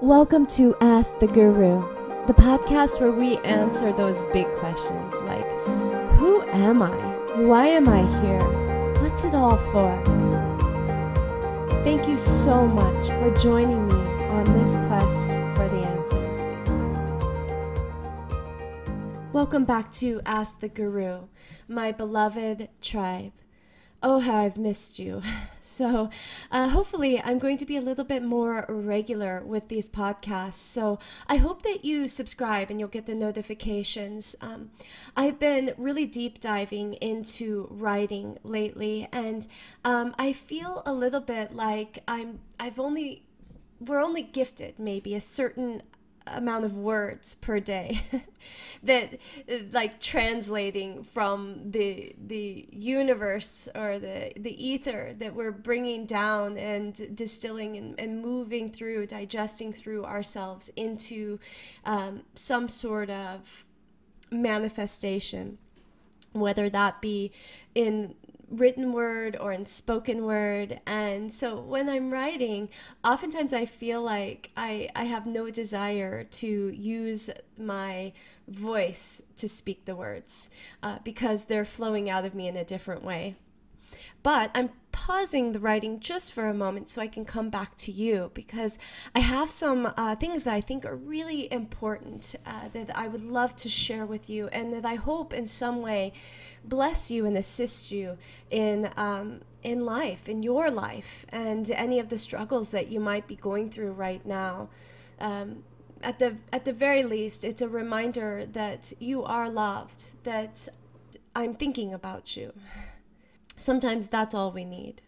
Welcome to Ask the Guru, the podcast where we answer those big questions like, who am I? Why am I here? What's it all for? Thank you so much for joining me on this quest for the answers. Welcome back to Ask the Guru, my beloved tribe. Oh, how I've missed you. So hopefully I'm going to be a little bit more regular with these podcasts. So I hope that you subscribe and you'll get the notifications. I've been really deep diving into writing lately, and I feel a little bit like we're only gifted maybe a certain amount of words per day that like translating from the universe or the ether that we're bringing down and distilling and moving through, digesting through ourselves into some sort of manifestation, whether that be in written word or in spoken word. And so when I'm writing, oftentimes I feel like I have no desire to use my voice to speak the words because they're flowing out of me in a different way. But I'm pausing the writing just for a moment so I can come back to you, because I have some things that I think are really important that I would love to share with you, and that I hope in some way bless you and assist you in life, in your life, and any of the struggles that you might be going through right now. At the very least, it's a reminder that you are loved, that I'm thinking about you. Sometimes that's all we need.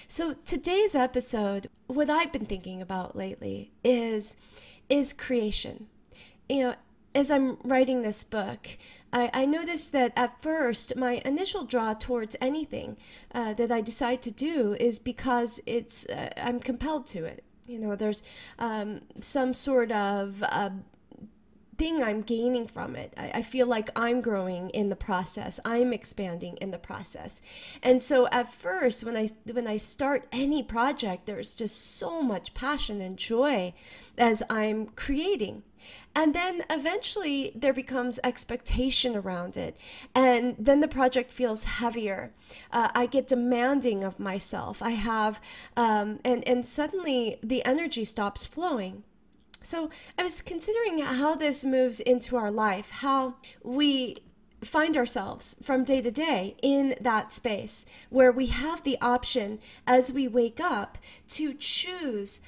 So today's episode, what I've been thinking about lately is creation. You know, as I'm writing this book, I noticed that at first my initial draw towards anything that I decide to do is because I'm compelled to it. You know, there's some sort of thing I'm gaining from it. I feel like I'm growing in the process. I'm expanding in the process. And so at first, when I start any project, there's just so much passion and joy as I'm creating. And then eventually there becomes expectation around it. And then the project feels heavier. I get demanding of myself. I have, and suddenly the energy stops flowing. So I was considering how this moves into our life, how we find ourselves from day to day in that space where we have the option as we wake up to choose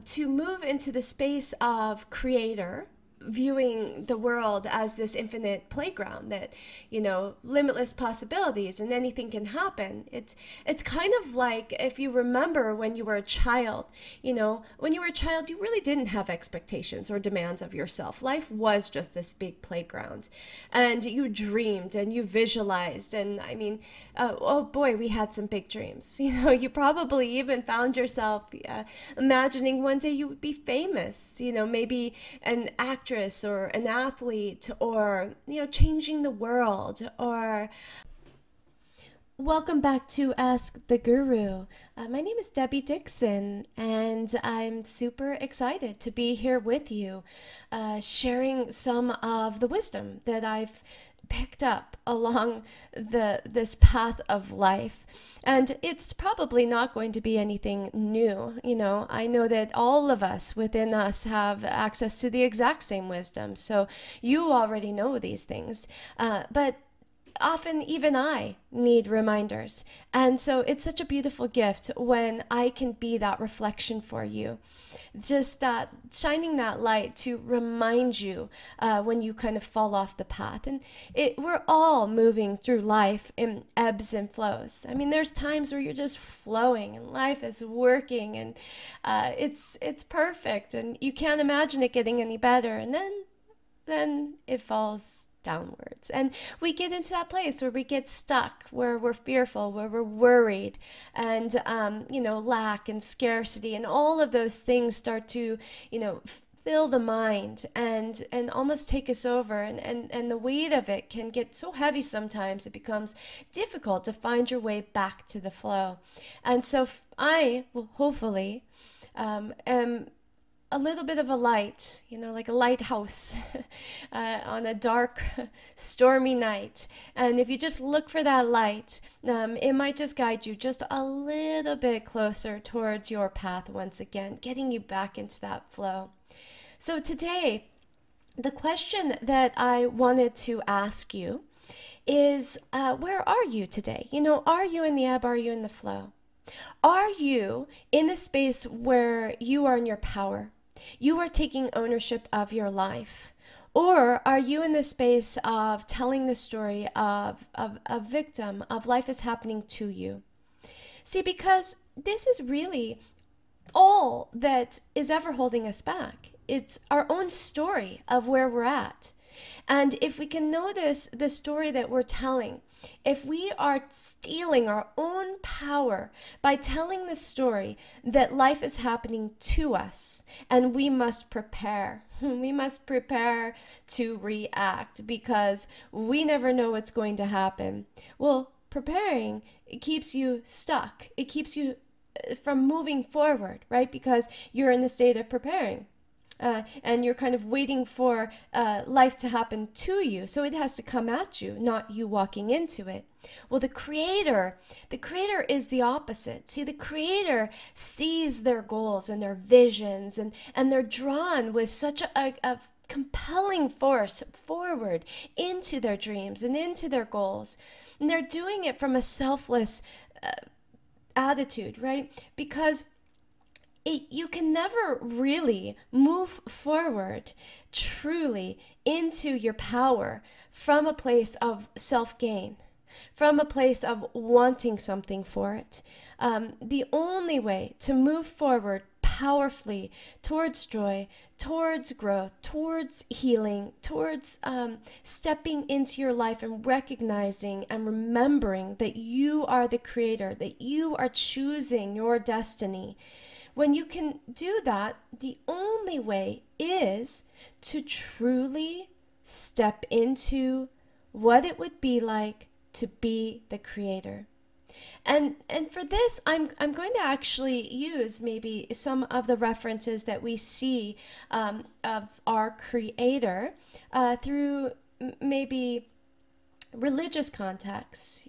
to move into the space of creator, viewing the world as this infinite playground that, you know, limitless possibilities and anything can happen. It's kind of like if you remember when you were a child, you know, when you were a child, you really didn't have expectations or demands of yourself. Life was just this big playground, and you dreamed and you visualized. And I mean, oh boy, we had some big dreams. You know, you probably even found yourself imagining one day you would be famous, you know, maybe an actress or an athlete, or, you know, changing the world. Or welcome back to Ask the Guru. My name is Debbie Dixon, and I'm super excited to be here with you, sharing some of the wisdom that I've picked up along this path of life. And it's probably not going to be anything new. You know, I know that all of us within us have access to the exact same wisdom. So you already know these things. But often even I need reminders. And so it's such a beautiful gift when I can be that reflection for you. Just shining that light to remind you when you kind of fall off the path. And we're all moving through life in ebbs and flows. I mean, there's times where you're just flowing and life is working, and it's perfect, and you can't imagine it getting any better. And then it falls downwards, and we get into that place where we get stuck, where we're fearful, where we're worried, and you know, lack and scarcity and all of those things start to, you know, fill the mind and almost take us over, and the weight of it can get so heavy sometimes it becomes difficult to find your way back to the flow. And so I will hopefully am a little bit of a light, like a lighthouse on a dark, stormy night. And if you just look for that light, it might just guide you just a little bit closer towards your path once again, getting you back into that flow. So today, the question that I wanted to ask you is, where are you today? Are you in the ebb? Are you in the flow? Are you in a space where you are in your power? You are taking ownership of your life? Or are you in the space of telling the story of a victim, of life is happening to you? See, because this is really all that is ever holding us back. It's our own story of where we're at. And if we can notice the story that we're telling, if we are stealing our own power by telling the story that life is happening to us and we must prepare to react because we never know what's going to happen. Well, preparing, it keeps you stuck. It keeps you from moving forward, right? Because you're in the state of preparing. And you're kind of waiting for life to happen to you. So it has to come at you, not you walking into it. Well, the creator is the opposite. See, the creator sees their goals and their visions, and they're drawn with such a compelling force forward into their dreams and into their goals. And they're doing it from a selfless attitude, right? Because you can never really move forward truly into your power from a place of self-gain, from a place of wanting something for it. The only way to move forward powerfully towards joy, towards growth, towards healing, towards stepping into your life and recognizing and remembering that you are the creator, that you are choosing your destiny. When you can do that, the only way is to truly step into what it would be like to be the creator. And for this, I'm going to actually use maybe some of the references that we see of our creator through maybe religious contexts,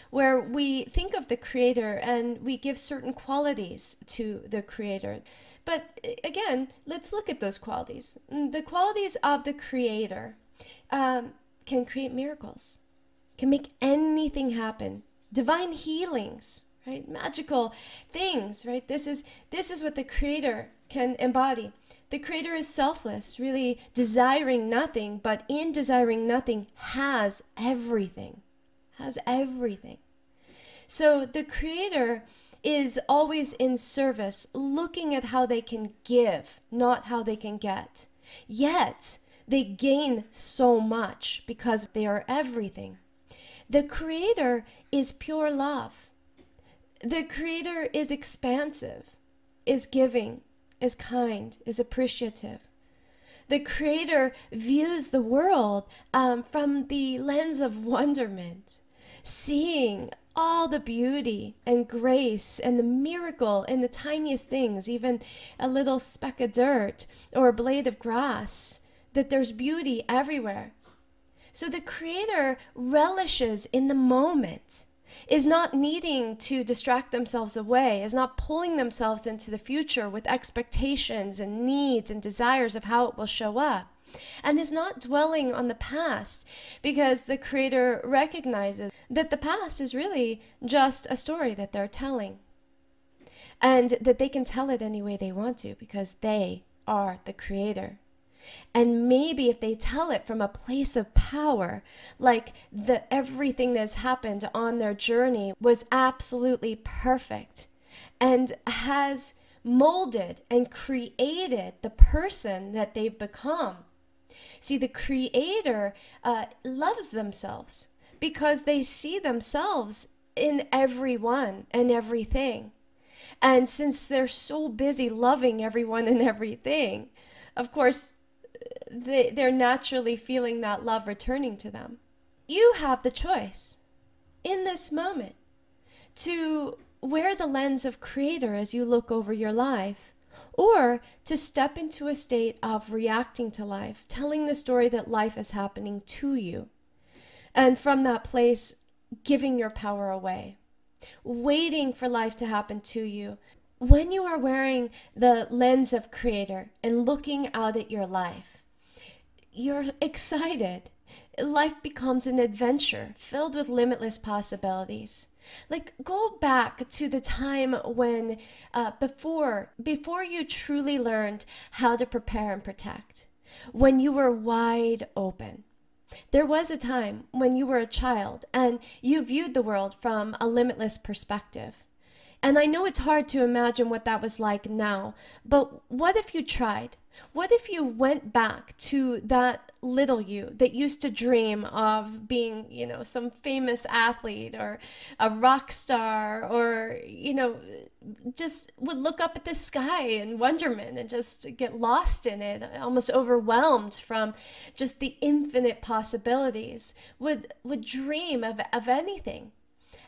where we think of the creator and we give certain qualities to the creator. But again, let's look at those qualities. The qualities of the creator can create miracles, can make anything happen, divine healings, right? Magical things, right? This is what the creator can embody. The creator is selfless, really desiring nothing, but in desiring nothing has everything, So the creator is always in service, looking at how they can give, not how they can get. Yet they gain so much because they are everything. The creator is pure love. The creator is expansive, is giving, is kind, is appreciative. The creator views the world from the lens of wonderment, seeing all the beauty and grace and the miracle in the tiniest things, even a little speck of dirt or a blade of grass, that there's beauty everywhere. So the creator relishes in the moment, is not needing to distract themselves away, is not pulling themselves into the future with expectations and needs and desires of how it will show up, and is not dwelling on the past, because the creator recognizes that the past is really just a story that they're telling, and that they can tell it any way they want to because they are the creator. And maybe if they tell it from a place of power, like everything that's happened on their journey was absolutely perfect and has molded and created the person that they've become. See, the creator loves themselves because they see themselves in everyone and everything. And since they're so busy loving everyone and everything, of course, they're naturally feeling that love returning to them. You have the choice in this moment to wear the lens of creator as you look over your life, or to step into a state of reacting to life, telling the story that life is happening to you. And from that place, giving your power away, waiting for life to happen to you. When you are wearing the lens of creator and looking out at your life, you're excited. Life becomes an adventure filled with limitless possibilities. Like, go back to the time when, before you truly learned how to prepare and protect, when you were wide open. There was a time when you were a child and you viewed the world from a limitless perspective. And I know it's hard to imagine what that was like now, but what if you tried? What if you went back to that little you that used to dream of being, some famous athlete or a rock star, or, just would look up at the sky in wonderment and just get lost in it, almost overwhelmed from just the infinite possibilities, would dream of anything.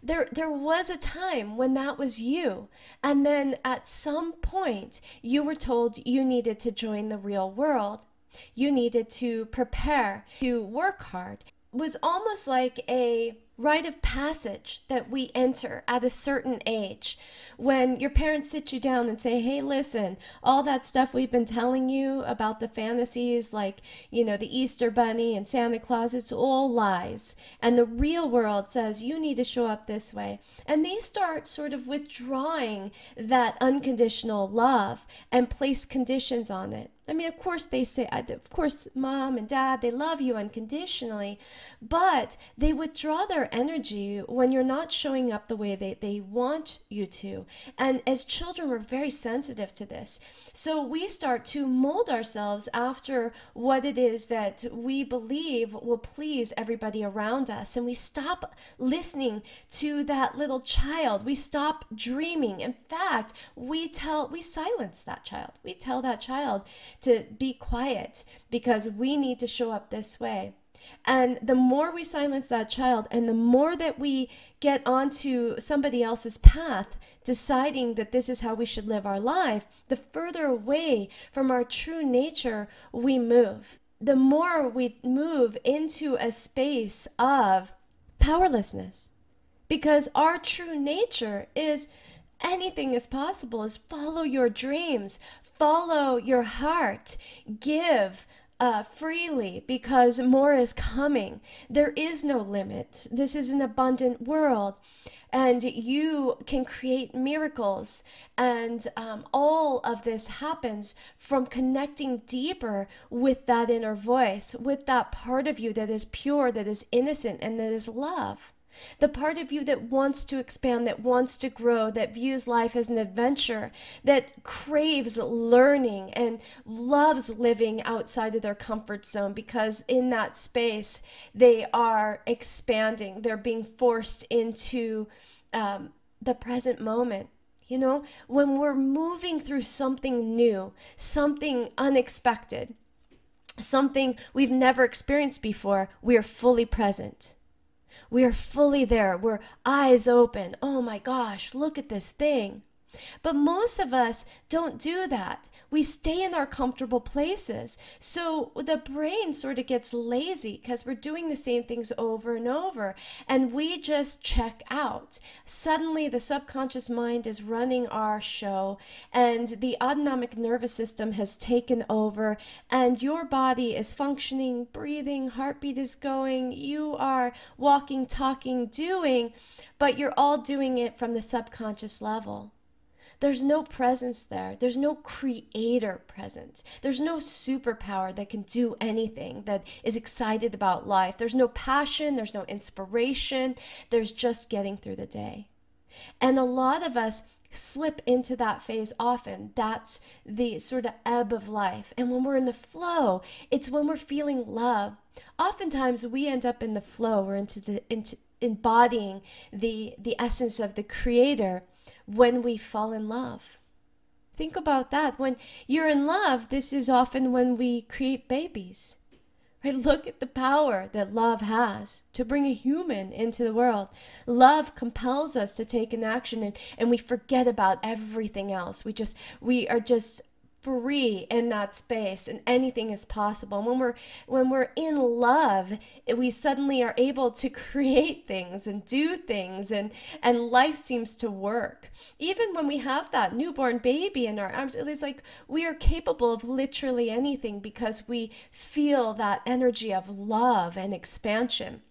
There was a time when that was you, and then at some point you were told you needed to join the real world. You needed to prepare, to work hard. It was almost like a rite of passage that we enter at a certain age, when your parents sit you down and say, hey, listen, all that stuff we've been telling you about the fantasies, like, the Easter Bunny and Santa Claus, it's all lies. And the real world says you need to show up this way. And they start sort of withdrawing that unconditional love and place conditions on it. I mean, of course they say, of course, mom and dad, they love you unconditionally, but they withdraw their energy when you're not showing up the way they want you to. And as children, we're very sensitive to this. So we start to mold ourselves after what it is that we believe will please everybody around us. And we stop listening to that little child. We stop dreaming. In fact, we silence that child. We tell that child to be quiet because we need to show up this way. And the more we silence that child, and the more that we get onto somebody else's path, deciding that this is how we should live our life, the further away from our true nature we move. The more we move into a space of powerlessness, because our true nature is anything is possible, is follow your dreams, follow your heart, give freely, because more is coming. There is no limit. This is an abundant world, and you can create miracles. And all of this happens from connecting deeper with that inner voice, with that part of you that is pure, that is innocent, and that is love. The part of you that wants to expand, that wants to grow, that views life as an adventure, that craves learning and loves living outside of their comfort zone, because in that space they are expanding. They're being forced into the present moment. When we're moving through something new, something unexpected, something we've never experienced before, we are fully present. We are fully there. We're eyes open. Oh my gosh, look at this thing. But most of us don't do that. We stay in our comfortable places. So the brain sort of gets lazy because we're doing the same things over and over, and we just check out. Suddenly the subconscious mind is running our show, and the autonomic nervous system has taken over, and your body is functioning, breathing, heartbeat is going, you are walking, talking, doing, but you're all doing it from the subconscious level. There's no presence there. There's no creator present. There's no superpower that can do anything, that is excited about life. There's no passion. There's no inspiration. There's just getting through the day. And a lot of us slip into that phase often. That's the sort of ebb of life. And when we're in the flow, it's when we're feeling love. Oftentimes we end up in the flow. We're into embodying the essence of the creator when we fall in love. Think about that. When you're in love, this is often when we create babies. Right? Look at the power that love has to bring a human into the world. Love compels us to take an action, and we forget about everything else. We are just free in that space, and anything is possible. When we're in love, we suddenly are able to create things and do things, and life seems to work. Even when we have that newborn baby in our arms, it is like we are capable of literally anything because we feel that energy of love and expansion.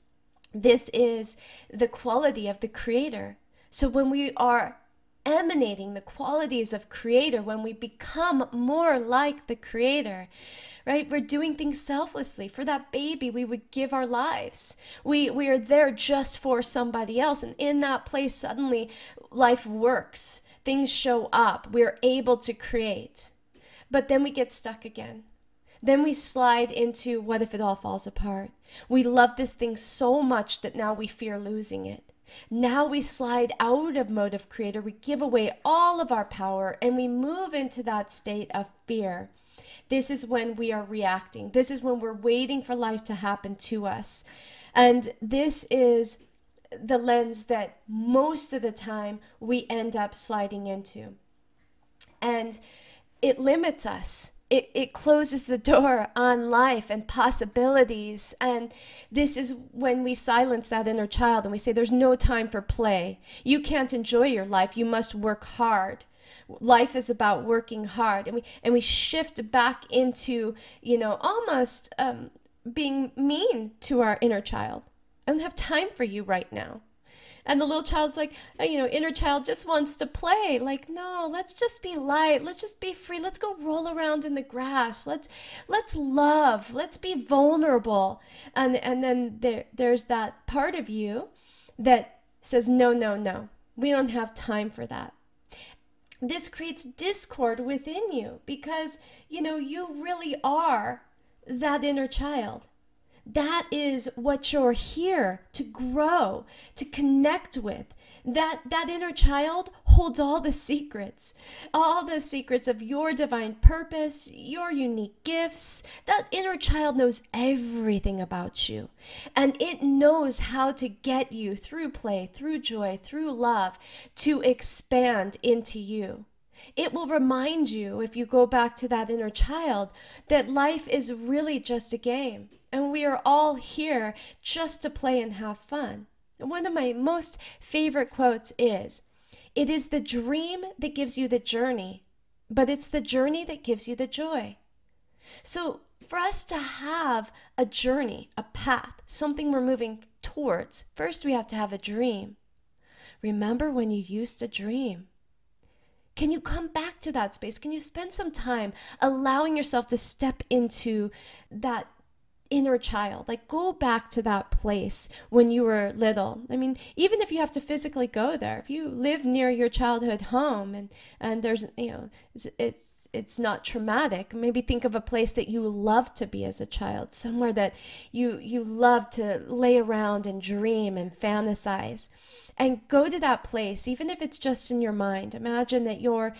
This is the quality of the Creator. So when we are emanating the qualities of Creator, when we become more like the Creator, right? We're doing things selflessly. For that baby, we would give our lives. We are there just for somebody else. And in that place, suddenly life works. Things show up. We're able to create. But then we get stuck again. Then we slide into, what if it all falls apart? We love this thing so much that now we fear losing it. Now we slide out of mode of Creator, we give away all of our power, and we move into that state of fear. This is when we are reacting. This is when we're waiting for life to happen to us. And this is the lens that most of the time we end up sliding into. And it limits us. It closes the door on life and possibilities. And this is when we silence that inner child and we say, there's no time for play. You can't enjoy your life. You must work hard. Life is about working hard. And we shift back into, almost being mean to our inner child. I don't have time for you right now. And the little child's like, inner child just wants to play. Like, no, let's just be light. Let's just be free. Let's go roll around in the grass. Let's love. Let's be vulnerable. And then there's that part of you that says, no, no, no. We don't have time for that. This creates discord within you because, you really are that inner child. That is what you're here to grow, to connect with. That inner child holds all the secrets of your divine purpose, your unique gifts. That inner child knows everything about you, and it knows how to get you through play, through joy, through love, to expand into you. It will remind you, if you go back to that inner child, that life is really just a game. And we are all here just to play and have fun. And one of my most favorite quotes is, it is the dream that gives you the journey, but it's the journey that gives you the joy. So for us to have a journey, a path, something we're moving towards, first we have to have a dream. Remember when you used to dream? Can you come back to that space? Can you spend some time allowing yourself to step into that inner child? Like, go back to that place when you were little. I mean, even if you have to physically go there, if you live near your childhood home and there's, it's not traumatic, maybe think of a place that you loved to be as a child, somewhere that you love to lay around and dream and fantasize. And go to that place, even if it's just in your mind. Imagine that you're,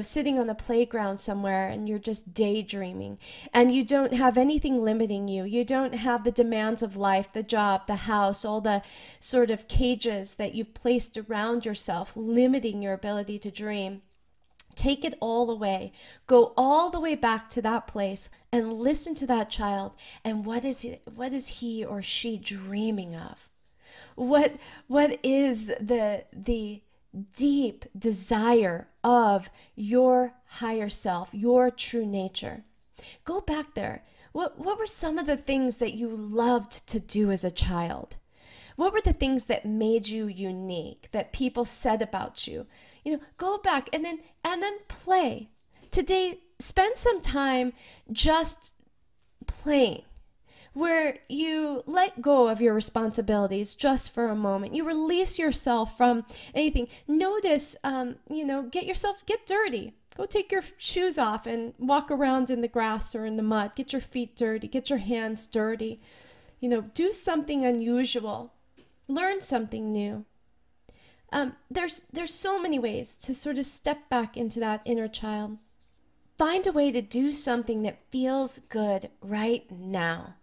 sitting on a playground somewhere and you're just daydreaming and you don't have anything limiting you. You don't have the demands of life, the job, the house, all the sort of cages that you've placed around yourself, limiting your ability to dream. Take it all away. Go all the way back to that place and listen to that child. And what is he or she dreaming of? What is the deep desire of your higher self, your true nature? Go back there. What were some of the things that you loved to do as a child? What were the things that made you unique, that people said about you? Go back and then play. Today, spend some time just playing, where you let go of your responsibilities just for a moment. You release yourself from anything. Notice, get dirty. Go take your shoes off and walk around in the grass or in the mud. Get your feet dirty. Get your hands dirty. Do something unusual. Learn something new. There's so many ways to sort of step back into that inner child. Find a way to do something that feels good right now.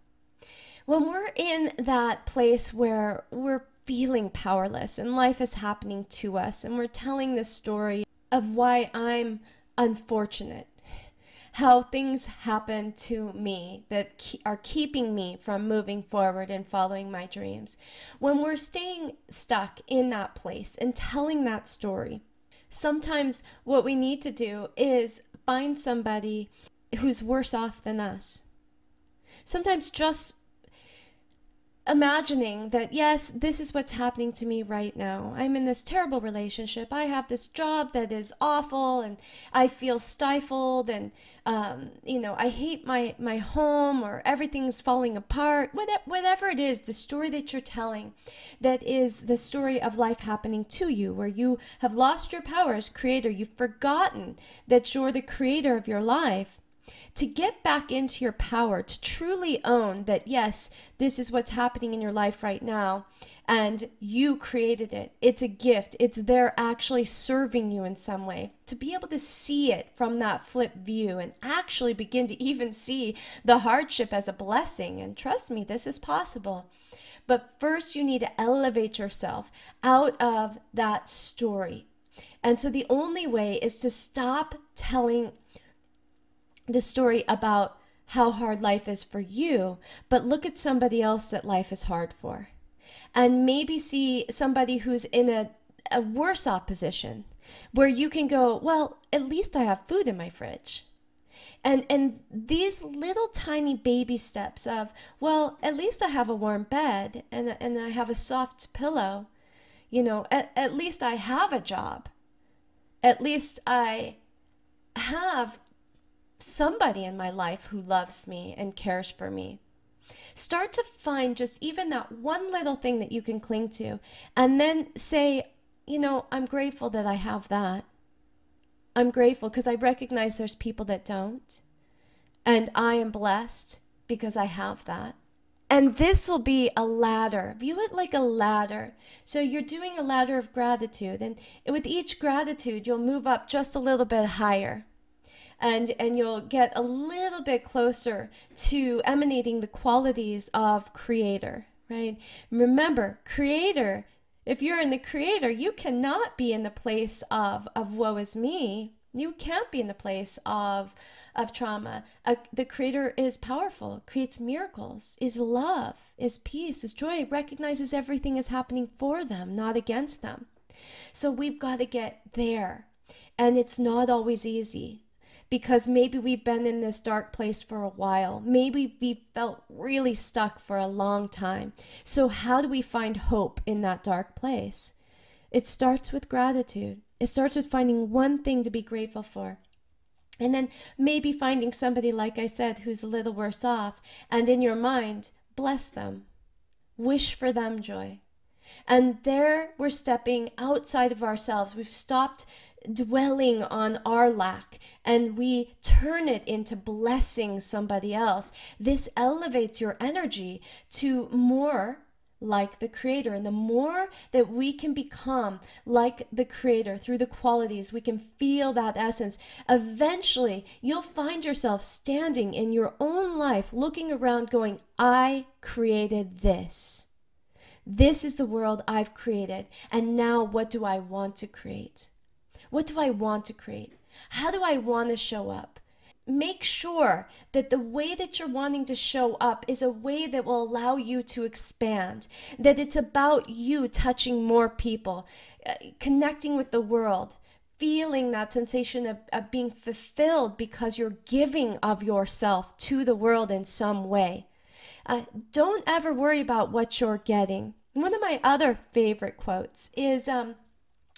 When we're in that place where we're feeling powerless and life is happening to us and we're telling the story of why I'm unfortunate, how things happen to me that are keeping me from moving forward and following my dreams. When we're staying stuck in that place and telling that story, sometimes what we need to do is find somebody who's worse off than us. Sometimes just imagining that, yes, this is what's happening to me right now. I'm in this terrible relationship. I have this job that is awful and I feel stifled and, I hate my home, or everything's falling apart. Whatever it is, the story that you're telling, that is the story of life happening to you, where you have lost your power as creator. You've forgotten that you're the creator of your life. To get back into your power, to truly own that, yes, this is what's happening in your life right now, and you created it. It's a gift. It's there actually serving you in some way. To be able to see it from that flip view and actually begin to even see the hardship as a blessing. And trust me, this is possible. But first, you need to elevate yourself out of that story. And so the only way is to stop telling the story about how hard life is for you, but look at somebody else that life is hard for. And maybe see somebody who's in a worse off position, where you can go, well, at least I have food in my fridge. And these little tiny baby steps of, well, at least I have a warm bed and I have a soft pillow. At least I have a job. At least I have somebody in my life who loves me and cares for me. Start to find just even that one little thing that you can cling to, and then say, I'm grateful that I have that. I'm grateful because I recognize there's people that don't, and I am blessed because I have that. And this will be a ladder. View it like a ladder. So you're doing a ladder of gratitude, and with each gratitude, you'll move up just a little bit higher. And you'll get a little bit closer to emanating the qualities of creator, right? Remember, creator, if you're in the creator, you cannot be in the place of woe is me. You can't be in the place of trauma. The creator is powerful, creates miracles, is love, is peace, is joy, recognizes everything is happening for them, not against them. So we've got to get there. And it's not always easy, because maybe we've been in this dark place for a while. Maybe we felt really stuck for a long time. So how do we find hope in that dark place? It starts with gratitude. It starts with finding one thing to be grateful for. And then maybe finding somebody, like I said, who's a little worse off. And in your mind, bless them. Wish for them joy. And there we're stepping outside of ourselves. We've stopped dwelling on our lack, and we turn it into blessing somebody else. This elevates your energy to more like the creator. And the more that we can become like the creator through the qualities, we can feel that essence. Eventually, you'll find yourself standing in your own life, looking around going, I created this. This is the world I've created. And now what do I want to create? What do I want to create? How do I want to show up? Make sure that the way that you're wanting to show up is a way that will allow you to expand, that it's about you touching more people, connecting with the world, feeling that sensation of being fulfilled because you're giving of yourself to the world in some way. Don't ever worry about what you're getting. One of my other favorite quotes is,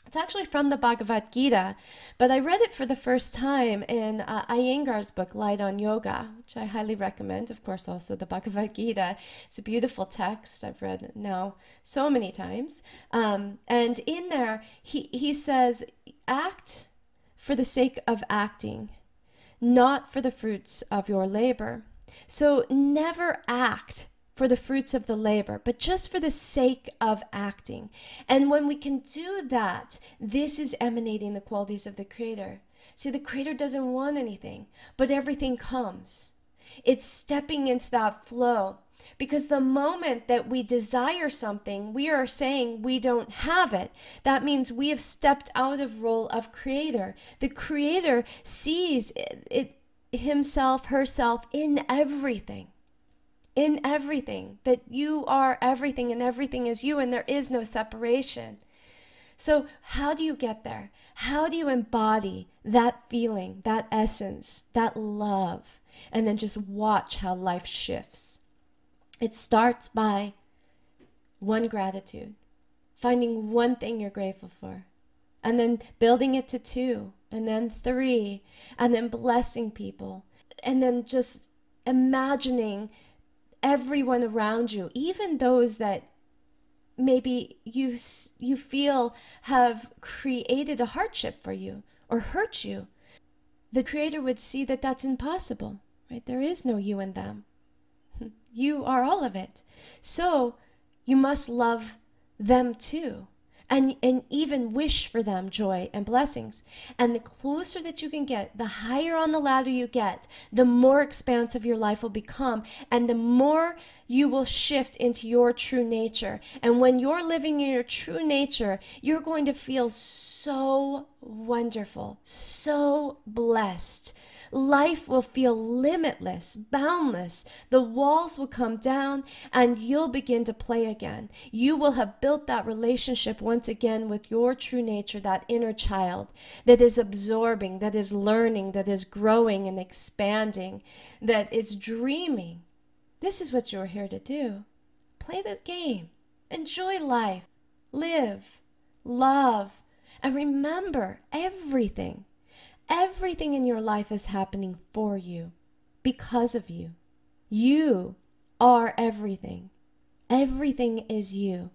it's actually from the Bhagavad Gita, but I read it for the first time in Iyengar's book, Light on Yoga, which I highly recommend. Of course, also the Bhagavad Gita. It's a beautiful text. I've read it now so many times. And in there, he says, act for the sake of acting, not for the fruits of your labor. So never act for the fruits of the labor, but just for the sake of acting. And when we can do that, this is emanating the qualities of the creator. See, the creator doesn't want anything, but everything comes. It's stepping into that flow, because the moment that we desire something, we are saying we don't have it. That means we have stepped out of role of creator. The creator sees it. himself, herself in everything. In everything. That you are everything and everything is you and there is no separation. So how do you get there? How do you embody that feeling, that essence, that love, and then just watch how life shifts? It starts by one gratitude, finding one thing you're grateful for, and then building it to 2, and then 3, and then blessing people, and then just imagining everyone around you, even those that maybe you feel have created a hardship for you or hurt you. The Creator would see that that's impossible, right? There is no you and them. You are all of it. So you must love them too. And even wish for them joy and blessings. And the closer that you can get, the higher on the ladder you get, the more expansive your life will become, and the more you will shift into your true nature. And when you're living in your true nature, you're going to feel so wonderful, so blessed. Life will feel limitless, boundless. The walls will come down and you'll begin to play again. You will have built that relationship once again with your true nature, that inner child that is absorbing, that is learning, that is growing and expanding, that is dreaming. This is what you're here to do. Play the game. Enjoy life. Live. Love. And remember, everything in your life is happening for you, because of you. You are everything. Everything is you.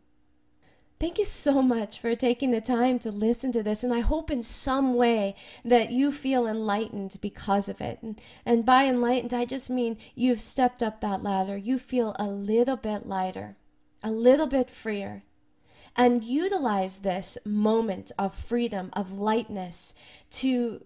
Thank you so much for taking the time to listen to this, and I hope in some way that you feel enlightened because of it. And by enlightened, I just mean you've stepped up that ladder. You feel a little bit lighter, a little bit freer. And utilize this moment of freedom, of lightness, to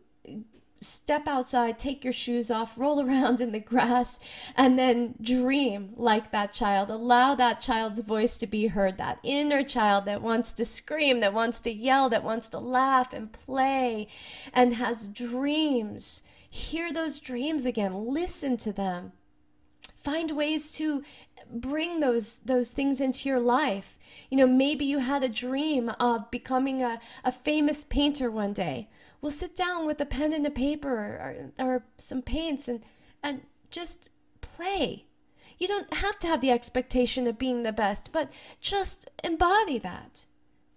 step outside, take your shoes off, roll around in the grass, and then dream like that child. Allow that child's voice to be heard, that inner child that wants to scream, that wants to yell, that wants to laugh and play and has dreams. Hear those dreams again. Listen to them. Find ways to bring those things into your life. You know, maybe you had a dream of becoming a famous painter one day. Well, sit down with a pen and a paper or some paints and just play. You don't have to have the expectation of being the best, but just embody that.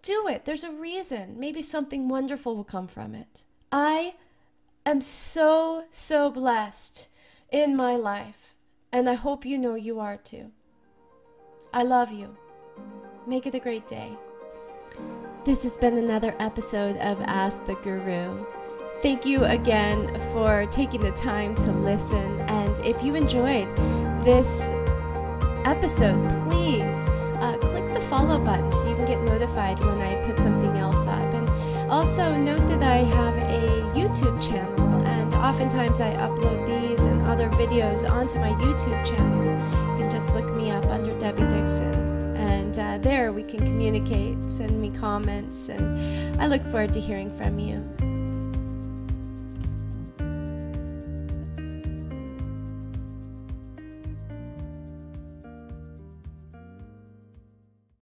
Do it. There's a reason. Maybe something wonderful will come from it. I am so, so blessed in my life, and I hope you know you are too. I love you. Make it a great day. This has been another episode of Ask the Guru. Thank you again for taking the time to listen. And if you enjoyed this episode, please click the follow button so you can get notified when I put something else up. And also note that I have a YouTube channel, and oftentimes I upload these and other videos onto my YouTube channel. You can just look me up under Debbie Dixon. And there we can communicate, send me comments, and I look forward to hearing from you.